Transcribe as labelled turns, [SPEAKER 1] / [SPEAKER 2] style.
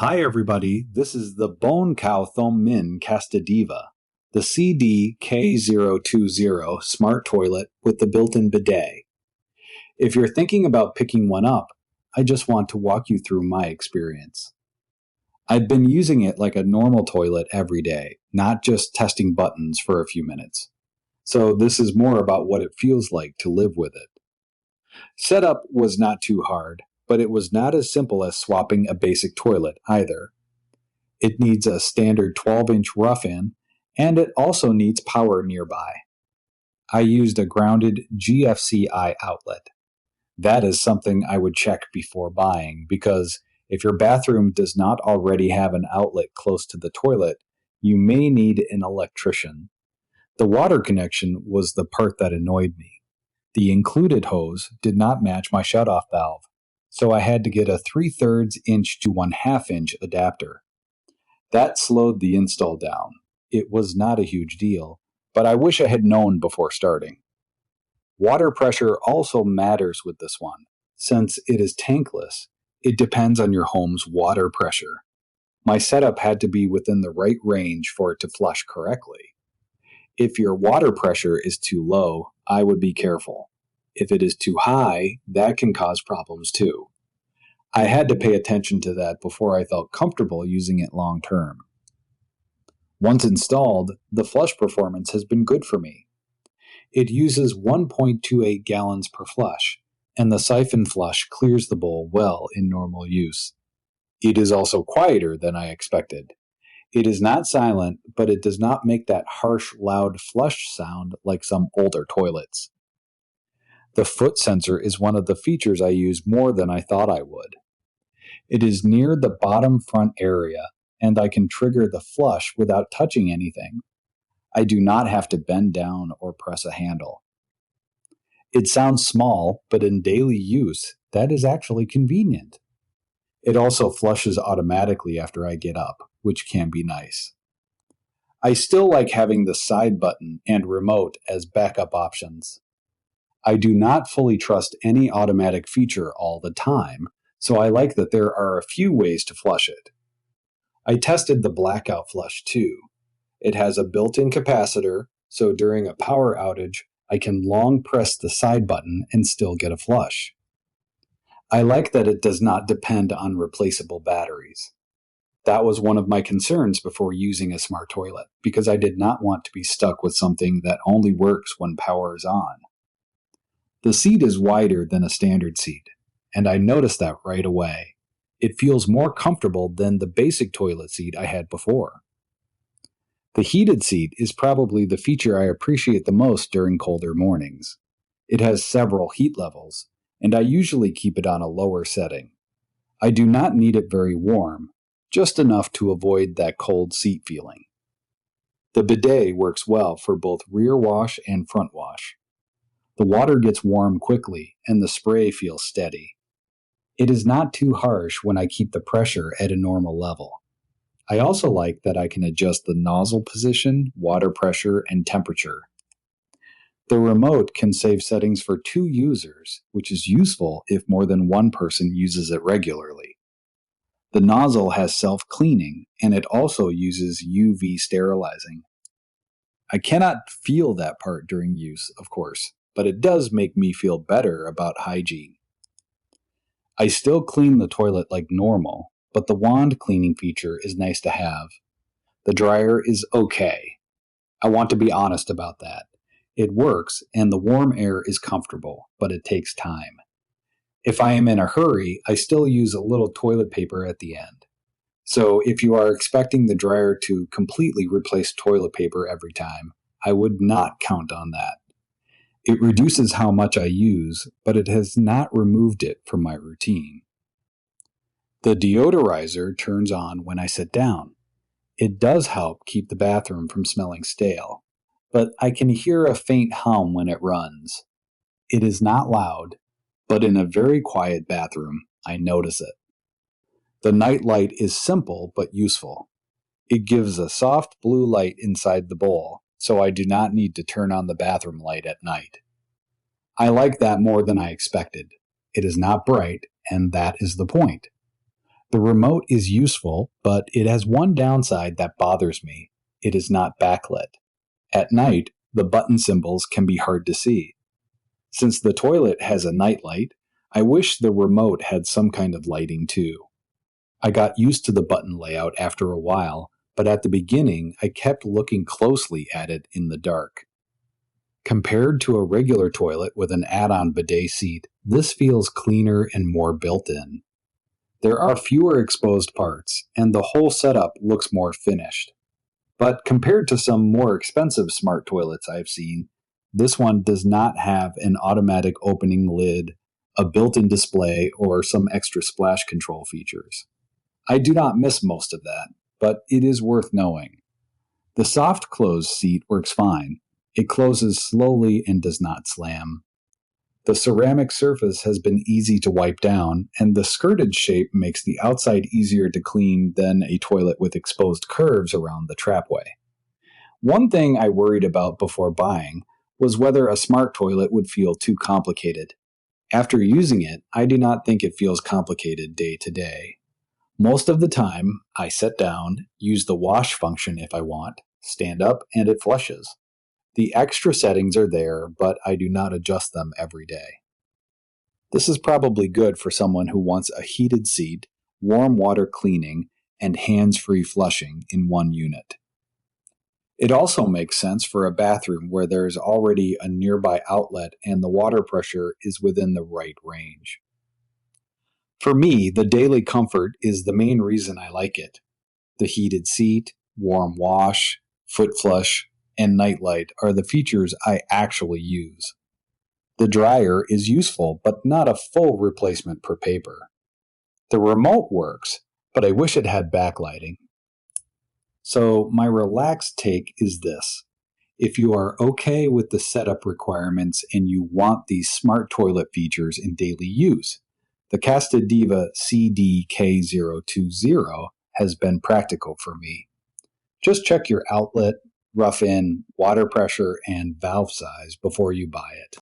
[SPEAKER 1] Hi everybody, this is the Bone Cow Thom Min Casta Diva, the CD-K020 Smart Toilet with the built-in bidet. If you're thinking about picking one up, I just want to walk you through my experience. I've been using it like a normal toilet every day, not just testing buttons for a few minutes. So this is more about what it feels like to live with it. Setup was not too hard, but it was not as simple as swapping a basic toilet either. It needs a standard 12-inch rough-in, and it also needs power nearby. I used a grounded GFCI outlet. That is something I would check before buying, because if your bathroom does not already have an outlet close to the toilet, you may need an electrician. The water connection was the part that annoyed me. The included hose did not match my shutoff valve, so I had to get a 3/3 inch to 1/2 inch adapter. That slowed the install down. It was not a huge deal, but I wish I had known before starting. Water pressure also matters with this one. Since it is tankless, it depends on your home's water pressure. My setup had to be within the right range for it to flush correctly. If your water pressure is too low, I would be careful. If it is too high, that can cause problems too. I had to pay attention to that before I felt comfortable using it long term. Once installed, the flush performance has been good for me. It uses 1.28 gallons per flush, and the siphon flush clears the bowl well in normal use. It is also quieter than I expected. It is not silent, but it does not make that harsh, loud flush sound like some older toilets. The foot sensor is one of the features I use more than I thought I would. It is near the bottom front area, and I can trigger the flush without touching anything. I do not have to bend down or press a handle. It sounds small, but in daily use, that is actually convenient. It also flushes automatically after I get up, which can be nice. I still like having the side button and remote as backup options. I do not fully trust any automatic feature all the time, so I like that there are a few ways to flush it. I tested the blackout flush too. It has a built-in capacitor, so during a power outage, I can long press the side button and still get a flush. I like that it does not depend on replaceable batteries. That was one of my concerns before using a smart toilet, because I did not want to be stuck with something that only works when power is on. The seat is wider than a standard seat, and I noticed that right away. It feels more comfortable than the basic toilet seat I had before. The heated seat is probably the feature I appreciate the most during colder mornings. It has several heat levels, and I usually keep it on a lower setting. I do not need it very warm, just enough to avoid that cold seat feeling. The bidet works well for both rear wash and front wash. The water gets warm quickly, and the spray feels steady. It is not too harsh when I keep the pressure at a normal level. I also like that I can adjust the nozzle position, water pressure, and temperature. The remote can save settings for 2 users, which is useful if more than one person uses it regularly. The nozzle has self-cleaning, and it also uses UV sterilizing. I cannot feel that part during use, of course, but it does make me feel better about hygiene. I still clean the toilet like normal, but the wand cleaning feature is nice to have. The dryer is okay. I want to be honest about that. It works, and the warm air is comfortable, but it takes time. If I am in a hurry, I still use a little toilet paper at the end. So if you are expecting the dryer to completely replace toilet paper every time, I would not count on that. It reduces how much I use, but it has not removed it from my routine. The deodorizer turns on when I sit down. It does help keep the bathroom from smelling stale, but I can hear a faint hum when it runs. It is not loud, but in a very quiet bathroom, I notice it. The night light is simple but useful. It gives a soft blue light inside the bowl, so I do not need to turn on the bathroom light at night. I like that more than I expected. It is not bright, and that is the point. The remote is useful, but it has one downside that bothers me. It is not backlit. At night, the button symbols can be hard to see. Since the toilet has a nightlight, I wish the remote had some kind of lighting too. I got used to the button layout after a while, but at the beginning I kept looking closely at it in the dark. Compared to a regular toilet with an add-on bidet seat, this feels cleaner and more built-in. There are fewer exposed parts, and the whole setup looks more finished. But compared to some more expensive smart toilets I've seen, this one does not have an automatic opening lid, a built-in display, or some extra splash control features. I do not miss most of that, but it is worth knowing. The soft close seat works fine. It closes slowly and does not slam. The ceramic surface has been easy to wipe down, and the skirted shape makes the outside easier to clean than a toilet with exposed curves around the trapway. One thing I worried about before buying was whether a smart toilet would feel too complicated. After using it, I do not think it feels complicated day to day. Most of the time, I sit down, use the wash function if I want, stand up, and it flushes. The extra settings are there, but I do not adjust them every day. This is probably good for someone who wants a heated seat, warm water cleaning, and hands-free flushing in one unit. It also makes sense for a bathroom where there is already a nearby outlet and the water pressure is within the right range. For me, the daily comfort is the main reason I like it. The heated seat, warm wash, foot flush, and nightlight are the features I actually use. The dryer is useful, but not a full replacement per paper. The remote works, but I wish it had backlighting. So my relaxed take is this. If you are okay with the setup requirements and you want these smart toilet features in daily use, the Casta Diva CD-K020 has been practical for me. Just check your outlet, rough in, water pressure, and valve size before you buy it.